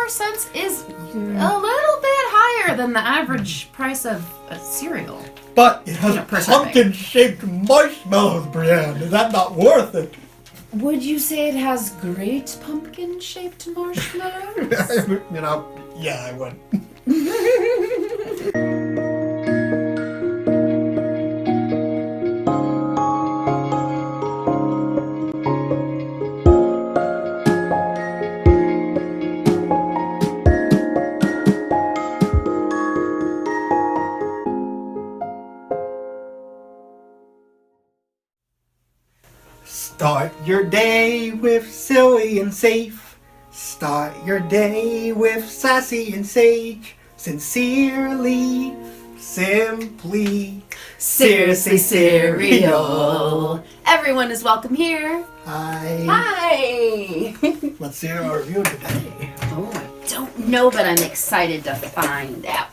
cents is a little bit higher than the average price of a cereal. But it has pumpkin-shaped marshmallows, Brianne. Is that not worth it? Would you say it has great pumpkin-shaped marshmallows? Yeah, I would. Start your day with silly and safe. Start your day with sassy and sage. Sincerely, simply, seriously cereal. Everyone is welcome here. Hi. Hi. Let's hear our review today. Oh, I don't know, but I'm excited to find out.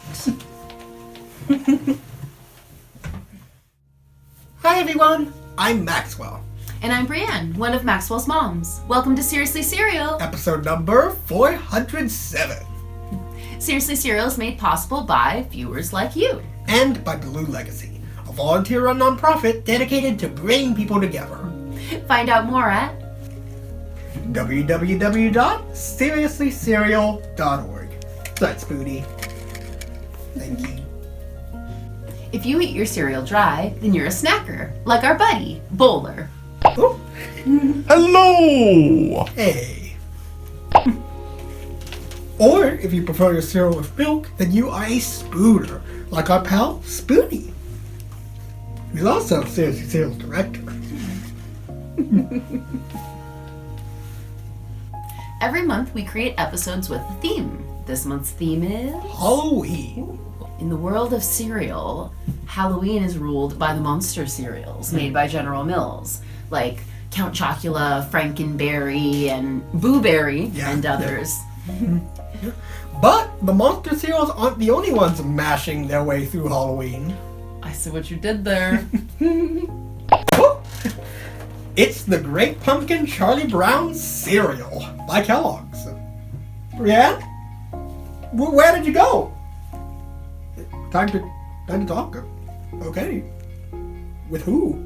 Hi everyone, I'm Maxwell. And I'm Brianne, one of Maxwell's moms. Welcome to Seriously Cereal. Episode number 407. Seriously Cereal is made possible by viewers like you. And by Blue Legacy, a volunteer-run nonprofit dedicated to bringing people together. Find out more at www.seriouslycereal.org. That's Booty. Thank you. If you eat your cereal dry, then you're a snacker, like our buddy, Bowler. Oh. Hello! Hey. Or, if you prefer your cereal with milk, then you are a spooner, like our pal, Spoonie. He's also a Seriously Cereal director. Every month we create episodes with a theme. This month's theme is Halloween. In the world of cereal, Halloween is ruled by the monster cereals made by General Mills, like Count Chocula, Frankenberry, and Boo Berry, and others. But the monster cereals aren't the only ones mashing their way through Halloween. I see what you did there. Oh. It's the Great Pumpkin Charlie Brown cereal by Kellogg's. Brianne? Where did you go? Time to talk. Okay. With who?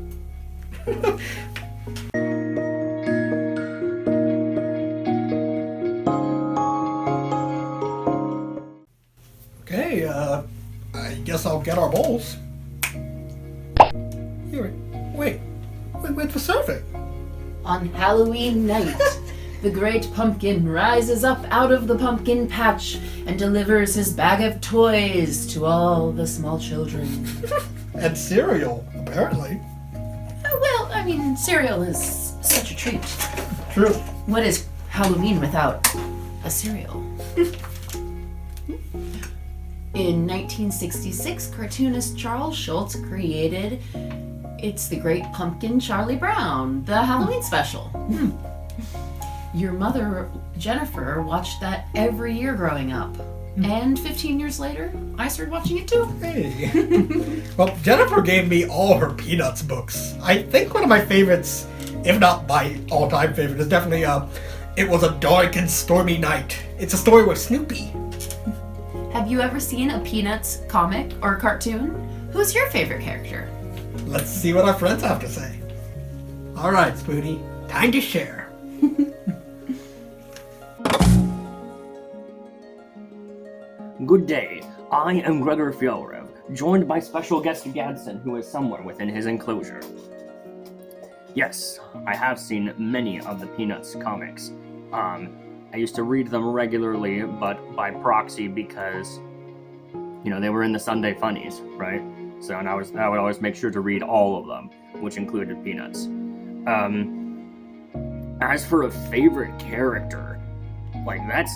Okay, I guess I'll get our bowls. Here, wait for serving. On Halloween night, the great pumpkin rises up out of the pumpkin patch and delivers his bag of toys to all the small children. And cereal, apparently. Well, I mean, cereal is such a treat. True. What is Halloween without a cereal? In 1966, cartoonist Charles Schulz created It's the Great Pumpkin Charlie Brown, the Halloween special. Your mother, Jennifer, watched that every year growing up. And 15 years later, I started watching it too. Hey. Well, Jennifer gave me all her Peanuts books. I think one of my favorites, if not my all-time favorite, is definitely It Was a Dark and Stormy Night. It's a story with Snoopy. Have you ever seen a Peanuts comic or cartoon? Who's your favorite character? Let's see what our friends have to say. All right, Spoonie, time to share. Good day. I am Gregor Fyorev, joined by special guest Gadsden, who is somewhere within his enclosure. Yes, I have seen many of the Peanuts comics. I used to read them regularly, but by proxy because, they were in the Sunday Funnies, right? So, and I would always make sure to read all of them, which included Peanuts. As for a favorite character, that's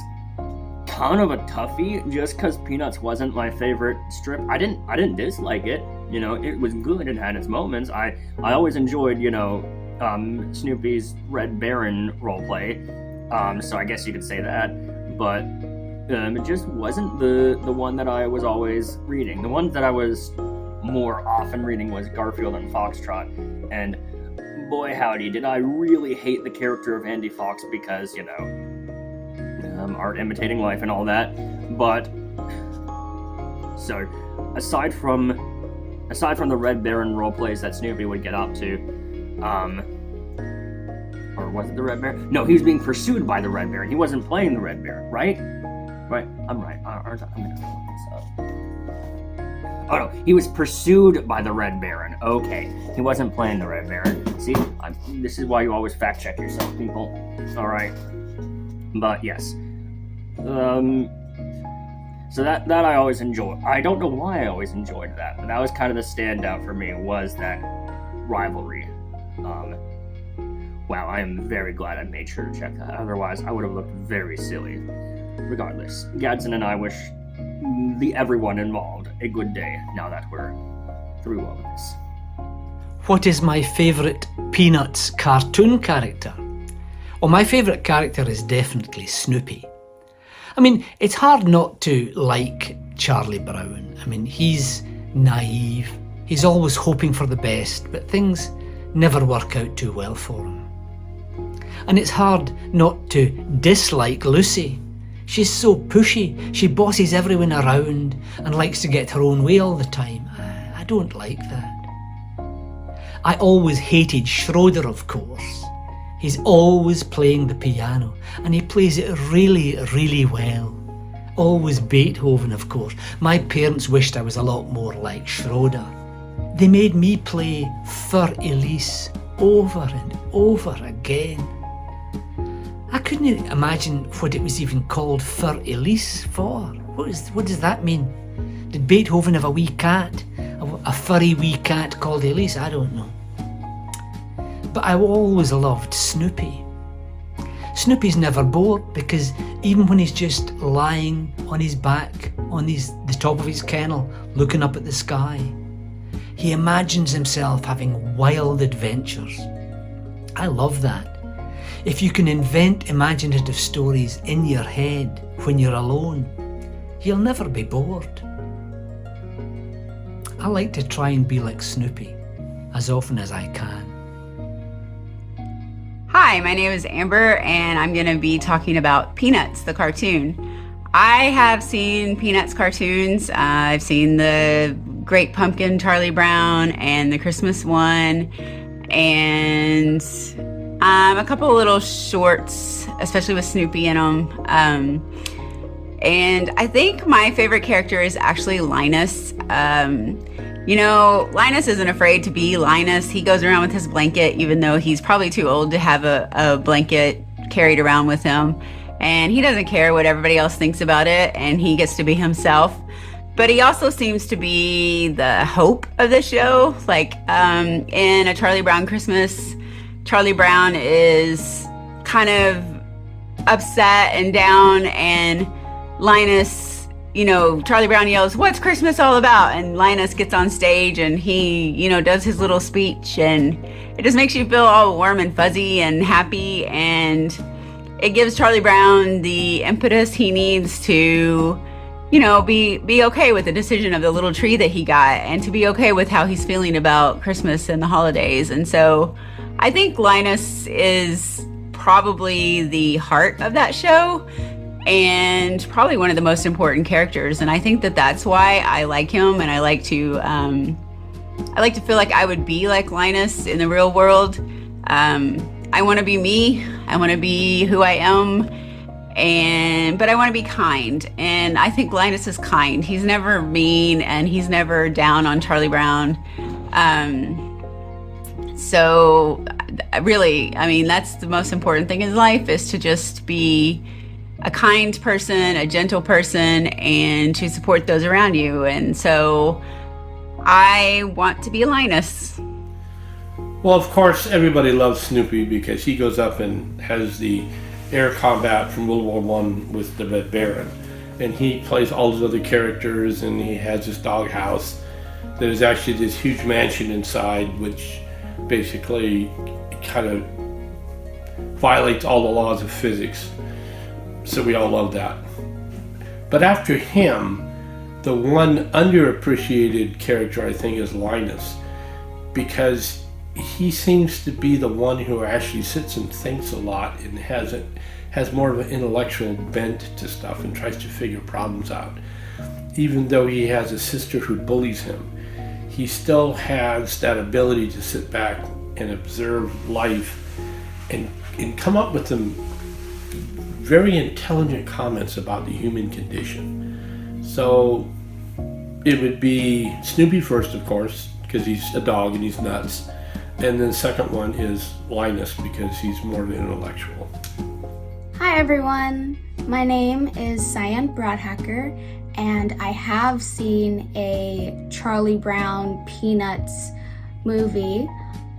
kind of a toughie, just because Peanuts wasn't my favorite strip. I didn't dislike it. It was good. It had its moments. I always enjoyed, Snoopy's Red Baron roleplay. So I guess you could say that. But it just wasn't the one that I was always reading. The one that I was more often reading was Garfield and Foxtrot. And boy howdy, did I really hate the character of Andy Fox because, art imitating life and all that. But so aside from the Red Baron role plays that Snoopy would get up to, or was it the Red Baron? No, he was being pursued by the Red Baron. He wasn't playing the Red Baron, right? Right, I'm right. I'm gonna look this up. Oh no, he was pursued by the Red Baron. Okay, he wasn't playing the Red Baron. See, this is why you always fact check yourself, people. All right, but yes, so that I always enjoy. I don't know why I always enjoyed that, but that was kind of the standout for me, was that rivalry. Wow, I am very glad I made sure to check that. Otherwise, I would have looked very silly. Regardless, Gadsden and I wish everyone involved a good day now that we're through all of this. What is my favourite Peanuts cartoon character? Well, my favourite character is definitely Snoopy. I mean, it's hard not to like Charlie Brown. I mean, he's naive, he's always hoping for the best, but things never work out too well for him. And it's hard not to dislike Lucy. She's so pushy, she bosses everyone around and likes to get her own way all the time. I don't like that. I always hated Schroeder, of course. He's always playing the piano, and he plays it really, really well. Always Beethoven, of course. My parents wished I was a lot more like Schroeder. They made me play Für Elise over and over again. I couldn't imagine what it was even called Für Elise for. What does that mean? Did Beethoven have a wee cat? A furry wee cat called Elise? I don't know. But I always loved Snoopy. Snoopy's never bored, because even when he's just lying on his back on the top of his kennel looking up at the sky, he imagines himself having wild adventures. I love that. If you can invent imaginative stories in your head when you're alone, you'll never be bored. I like to try and be like Snoopy as often as I can. Hi, my name is Amber, and I'm going to be talking about Peanuts, the cartoon. I have seen Peanuts cartoons. I've seen the Great Pumpkin, Charlie Brown, and the Christmas one, and a couple of little shorts, especially with Snoopy in them. And I think my favorite character is actually Linus. Linus isn't afraid to be Linus. He goes around with his blanket, even though he's probably too old to have a blanket carried around with him. And he doesn't care what everybody else thinks about it, and he gets to be himself. But he also seems to be the hope of the show. Like in A Charlie Brown Christmas, Charlie Brown is kind of upset and down, and Linus, Charlie Brown yells, "What's Christmas all about?" And Linus gets on stage and he, does his little speech, and it just makes you feel all warm and fuzzy and happy, and it gives Charlie Brown the impetus he needs to, be okay with the decision of the little tree that he got, and to be okay with how he's feeling about Christmas and the holidays. And so I think Linus is probably the heart of that show, and probably one of the most important characters. And I think that that's why I like him, and I like to feel like I would be like Linus in the real world. I want to be me. I want to be who I am, but I want to be kind. And I think Linus is kind. He's never mean, and he's never down on Charlie Brown. So really, that's the most important thing in life, is to just be a kind person, a gentle person, and to support those around you. And so I want to be Linus. Well, of course, everybody loves Snoopy because he goes up and has the air combat from World War I with the Red Baron. And he plays all those other characters, and he has this doghouse that is actually this huge mansion inside, which basically kind of violates all the laws of physics. So we all love that. But after him, the one underappreciated character, I think, is Linus, because he seems to be the one who actually sits and thinks a lot and has has more of an intellectual bent to stuff and tries to figure problems out. Even though he has a sister who bullies him, he still has that ability to sit back and observe life and come up with some very intelligent comments about the human condition. So it would be Snoopy first, of course, because he's a dog and he's nuts. And then the second one is Linus, because he's more of an intellectual. Hi everyone, my name is Cyan Bradhacker, and I have seen a Charlie Brown Peanuts movie.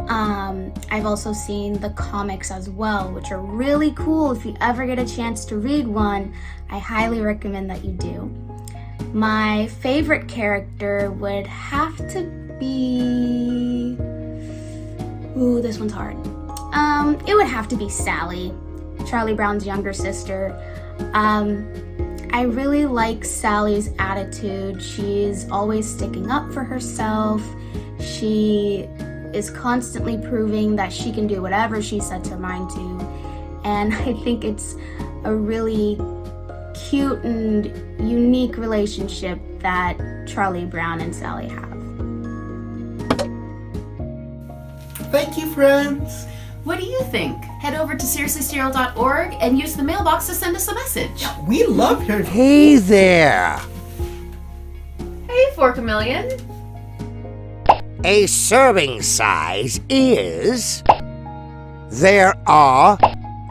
I've also seen the comics as well, which are really cool. If you ever get a chance to read one, I highly recommend that you do. My favorite character would have to be... Ooh, this one's hard. It would have to be Sally, Charlie Brown's younger sister. I really like Sally's attitude. She's always sticking up for herself. She is constantly proving that she can do whatever she sets her mind to. And I think it's a really cute and unique relationship that Charlie Brown and Sally have. Thank you, friends. What do you think? Head over to seriouslyserial.org and use the mailbox to send us a message. We love hearing from Hey there! Hey, Forkamillion. A serving size is... There are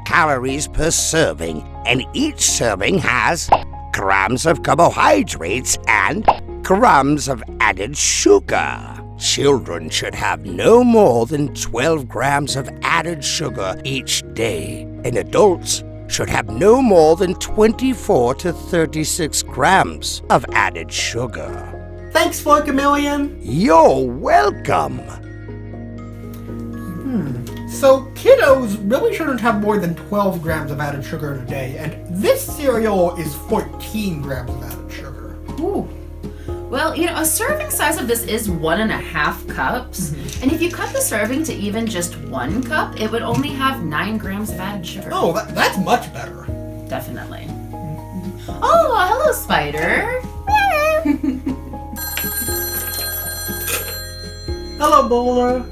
calories per serving, and each serving has grams of carbohydrates and grams of added sugar. Children should have no more than 12 grams of added sugar each day, and adults should have no more than 24 to 36 grams of added sugar. Thanks, Forkamillion. You're welcome. So kiddos really shouldn't have more than 12 grams of added sugar in a day, and this cereal is 14 grams of added sugar. Ooh. Well, you know, a serving size of this is 1.5 cups. And if you cut the serving to even just 1 cup, it would only have 9 grams of added sugar. Oh, that's much better. Definitely. Oh, hello, Spider. Hello, Bowler.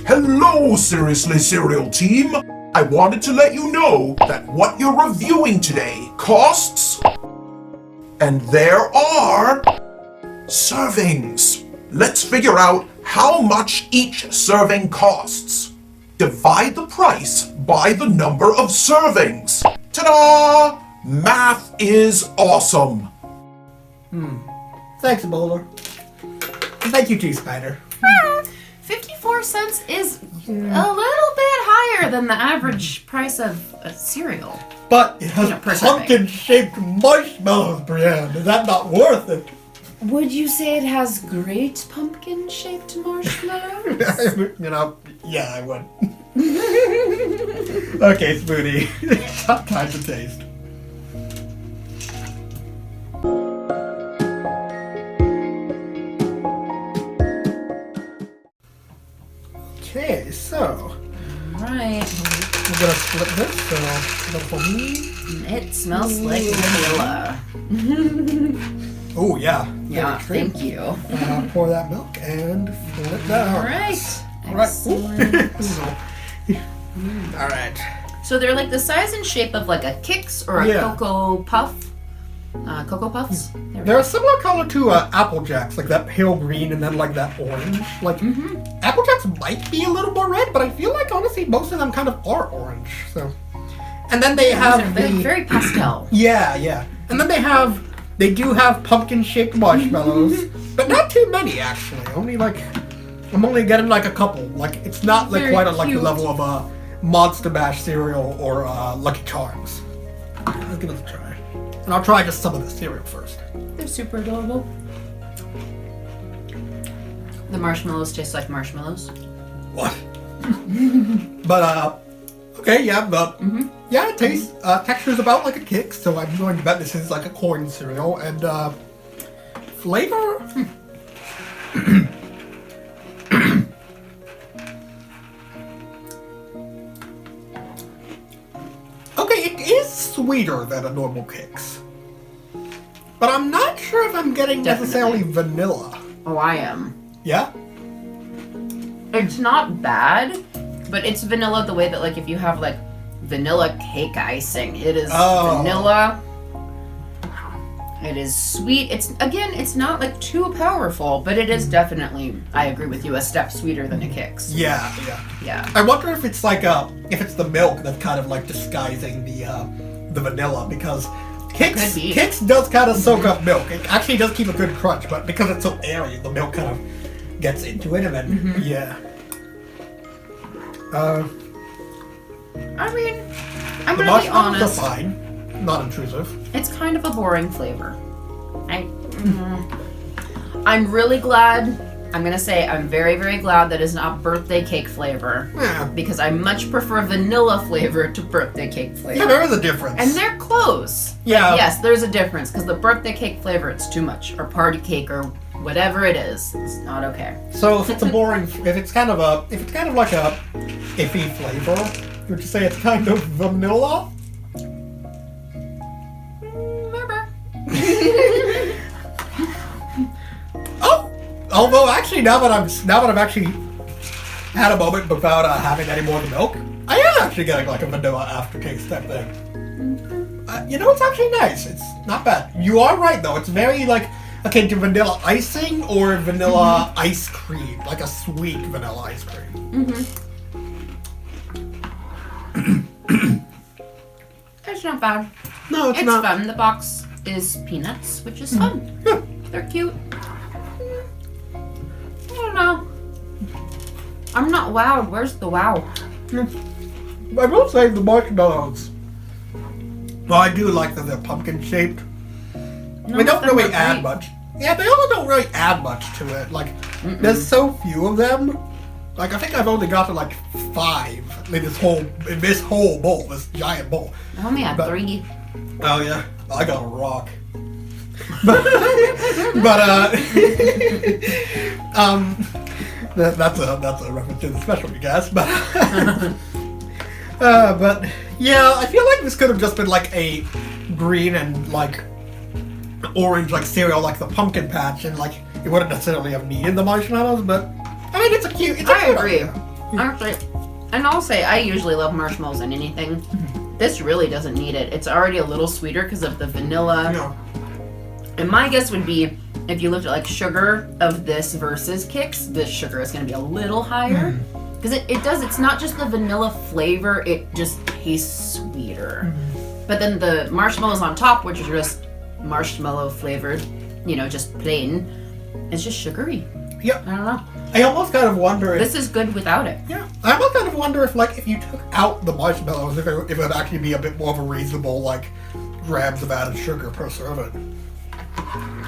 Hello, Seriously Cereal Team! I wanted to let you know that what you're reviewing today costs... And there are... servings. Let's figure out how much each serving costs. Divide the price by the number of servings. Ta-da! Math is awesome. Thanks, Bowler. Thank you, G-Spider. 54 cents is a little bit higher than the average price of a cereal. But it has Per serving. pumpkin-shaped marshmallows, Brianne. Is that not worth it? Would you say it has great pumpkin-shaped marshmallows? Yeah, I would. Okay, Spoonie. It's time to taste. Okay, so Right. we're gonna split this. So for me. It smells like vanilla. Oh yeah. Yeah, Very true. thank you. Pour that milk and flip that out. All right. All right. Excellent. All right. So they're like the size and shape of like a Kix or a Yeah. Cocoa Puff. Cocoa Puffs. There we They're go. a similar color to Apple Jacks, like that pale green and then like that orange. Like Apple Jacks might be a little more red, but I feel like honestly most of them kind of are orange. So, and then they have They're the very pastel. yeah, and then they do have pumpkin-shaped marshmallows, but not too many actually. I'm only getting like a couple. Like it's not like Very quite on like the cute. level of a Monster Mash cereal or Lucky Charms. Let's give it a try. And I'll try just some of the cereal first. They're super adorable. The marshmallows taste like marshmallows. What? But okay, yeah, but yeah, it tastes texture's about like a Kix, so I'm going to bet this is like a corn cereal and flavor. is sweeter than a normal Kix. But I'm not sure if I'm getting necessarily vanilla. Oh, I am. Yeah? It's not bad, but it's vanilla the way that, like, if you have, like, vanilla cake icing, it is vanilla. It is sweet. It's not, like, too powerful, but it is definitely, I agree with you, a step sweeter than a Kix. Yeah. Yeah. I wonder if it's like if it's the milk that's kind of like disguising the vanilla, because Kix does kind of soak up milk. It actually does keep a good crunch, but because it's so airy, the milk kind of gets into it, and then yeah. I mean, I'm The gonna be marshmallows honest. are fine, not intrusive. It's kind of a boring flavor. I'm really glad. I'm gonna say I'm very, very glad that it's not birthday cake flavor. Yeah. Because I much prefer vanilla flavor to birthday cake flavor. Yeah, there is a difference. And they're close. Yeah. Yes, there's a difference because the birthday cake flavor, it's too much, or party cake, or whatever it is, it's not okay. So if it's a boring, if it's kind of like a iffy flavor, would you say it's kind of vanilla? Oh, although actually now that I've actually had a moment without having any more of the milk, I am actually getting like a vanilla aftertaste type thing. It's actually nice. It's not bad. You are right though. It's very like akin to vanilla icing or vanilla ice cream, like a sweet vanilla ice cream. It's not bad. No, It's not. fun. The box is peanuts, which is fun. Yeah. They're cute. I don't know. I'm not wowed. Where's the wow? I will say the marshmallows. Well, I do like that they're pumpkin shaped. They don't really add much. Yeah, they also don't really add much to it. Like, there's so few of them. Like, I think I've only got to like 5 in this whole bowl, this giant bowl. I only had 3. Oh yeah, I got a rock. But that's a reference to the special, you guys. But but yeah, I feel like this could have just been like a green and like orange like cereal, like the pumpkin patch, and like it wouldn't necessarily have needed the marshmallows. But I mean, it's a cute. I agree. Actually, and I'll say I usually love marshmallows in anything. This really doesn't need it. It's already a little sweeter because of the vanilla. No. And my guess would be, if you looked at like sugar of this versus Kix, this sugar is going to be a little higher. Because it's not just the vanilla flavor, it just tastes sweeter. But then the marshmallows on top, which are just marshmallow flavored, just plain, it's just sugary. Yeah. I don't know. I almost kind of wonder if This is good without it. Yeah, I almost kind of wonder if you took out the marshmallows, if it would actually be a bit more of a reasonable grams of added sugar per serving.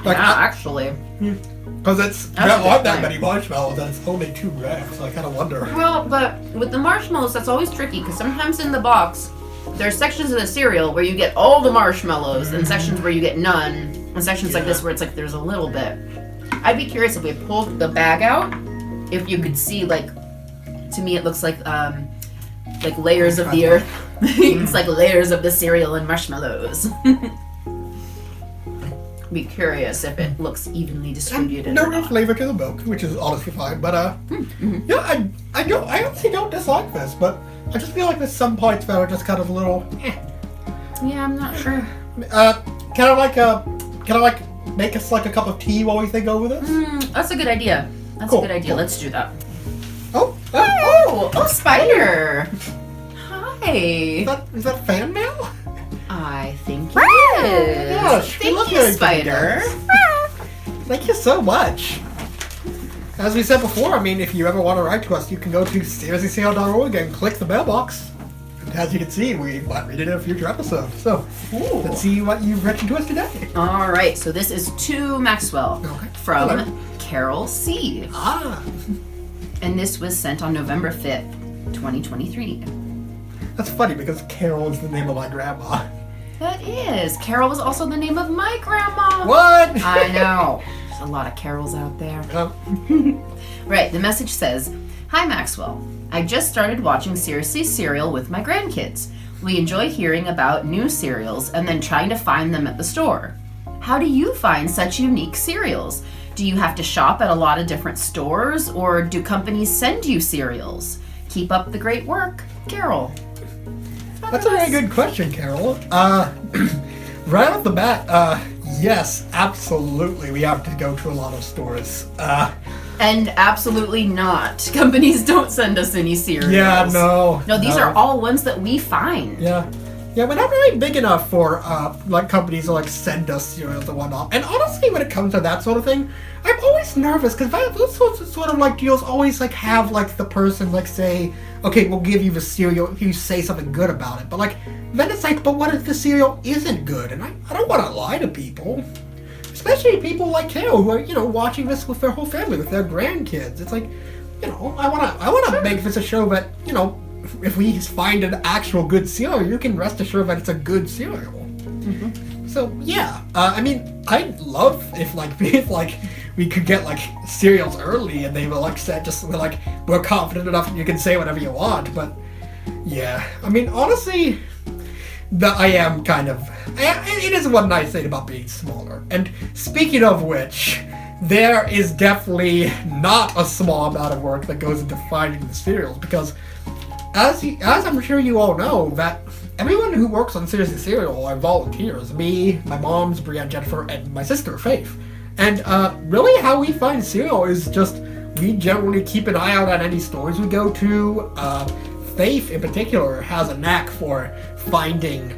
Actually. Because there That's a good aren't that point. many marshmallows, and it's only 2 grams. So I kind of wonder. Well, but with the marshmallows, that's always tricky because sometimes in the box, there's sections of the cereal where you get all the marshmallows, and sections where you get none, and sections like this where it's like there's a little bit. I'd be curious if we pulled the bag out, if you could see to me it looks like layers of the earth. It's like layers of the cereal and marshmallows. Be curious if it looks evenly distributed. No or real not. flavor to the milk, which is honestly fine. But yeah, I honestly don't dislike this, but I just feel like there's some parts that are just kind of a little. Yeah, I'm not sure. Can I make us like a cup of tea while we think over this? That's a good idea. That's Cool, a good idea. cool. Let's do that. Oh, Spider! Hi! is that fan mail? I think it is. Gosh, we Thank love you, hearing from Spider. Thank you so much. As we said before, I mean, if you ever want to write to us, you can go to seriouslyco.org and click the mailbox. As you can see, we might read it in a future episode. So, let's see what you've written to us today. All right, so this is to Maxwell from Hello. Carol C. And this was sent on November 5th, 2023. That's funny because Carol is the name of my grandma. That is. Carol was also the name of my grandma. What? I know. There's a lot of Carols out there. Right, the message says, "Hi Maxwell. I just started watching Seriously Serial with my grandkids. We enjoy hearing about new cereals and then trying to find them at the store. How do you find such unique cereals? Do you have to shop at a lot of different stores, or do companies send you cereals? Keep up the great work, Carol. That's a very good question, Carol. Right off the bat, yes, absolutely, we have to go to a lot of stores. And absolutely not. Companies don't send us any cereals. Yeah, no. No, these are all ones that we find. Yeah. Yeah, we're not really big enough for, like, companies to, like, send us cereals and whatnot. And honestly, when it comes to that sort of thing, I'm always nervous, because those sort of, like, deals always, like, have, like, the person, like, say, okay, we'll give you the cereal if you say something good about it. But, like, then it's like, but what if the cereal isn't good? And I don't want to lie to people. Especially people like Carol, who are, you know, watching this with their whole family, with their grandkids. It's like, you know, I wanna make this a show that, you know, if we find an actual good cereal, you can rest assured that it's a good cereal. Mm-hmm. So yeah, I mean, I'd love if we could get like cereals early and they were like said just like we're confident enough that you can say whatever you want. But yeah, I mean, honestly, I am kind of. It is one nice thing about being smaller. And speaking of which, there is definitely not a small amount of work that goes into finding the cereals, because as I'm sure you all know, that everyone who works on Seriously Cereal are volunteers. Me, my mom's Brianne, Jennifer, and my sister Faith. And really how we find cereal is just we generally keep an eye out on any stores we go to. Faith in particular has a knack for finding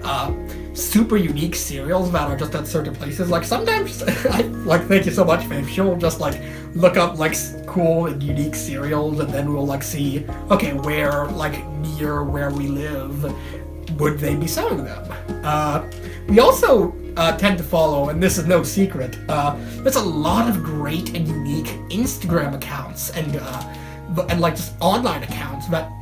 super unique cereals that are just at certain places. Like sometimes, thank you so much, Faith. She'll just like look up like cool and unique cereals, and then we'll like see, okay, where like near where we live would they be selling them. We also tend to follow, and this is no secret, there's a lot of great and unique Instagram accounts and like just online accounts that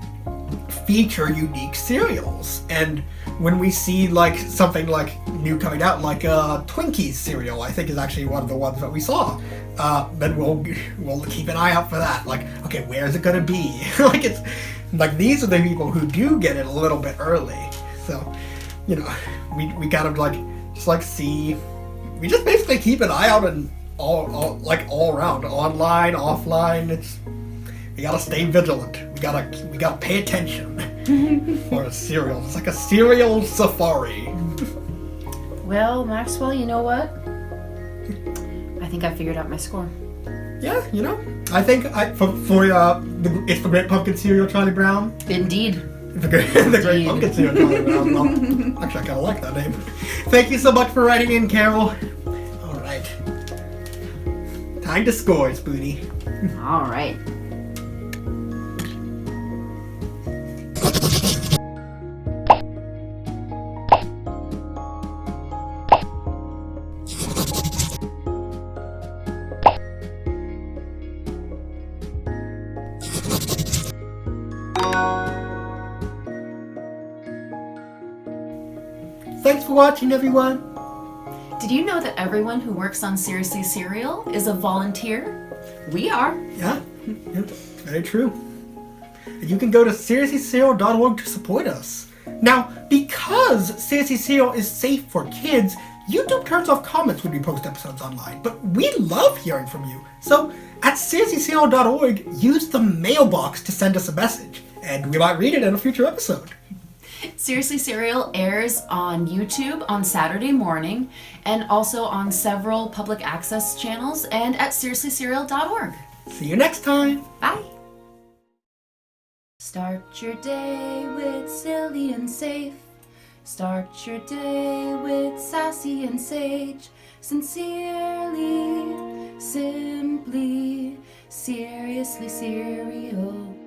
feature unique cereals. And when we see like something like new coming out, like Twinkies cereal, I think is actually one of the ones that we saw, then we'll keep an eye out for that. Like, okay, where is it gonna be? Like it's like these are the people who do get it a little bit early. So, you know, we kind of like just like see. We just basically keep an eye out and all around, online, offline. We gotta stay vigilant. We gotta pay attention for a cereal. It's like a cereal safari. Well, Maxwell, you know what? I think I figured out my score. Yeah, you know, I think it's the Great Pumpkin Cereal, Charlie Brown. Indeed. The Great Pumpkin Cereal, Charlie Brown. Well, actually, I kind of like that name. Thank you so much for writing in, Carol. All right, time to score, Spoonie. All right. Thanks for watching, everyone. Did you know that everyone who works on Seriously Cereal is a volunteer? We are. Yeah, very true. You can go to seriouslycereal.org to support us. Now, because Seriously Cereal is safe for kids, YouTube turns off comments when we post episodes online, but we love hearing from you. So, at seriouslycereal.org, use the mailbox to send us a message, and we might read it in a future episode. Seriously Cereal airs on YouTube on Saturday morning and also on several public access channels and at seriouslycereal.org. See you next time. Bye. Start your day with silly and safe. Start your day with sassy and sage. Sincerely, simply, seriously cereal.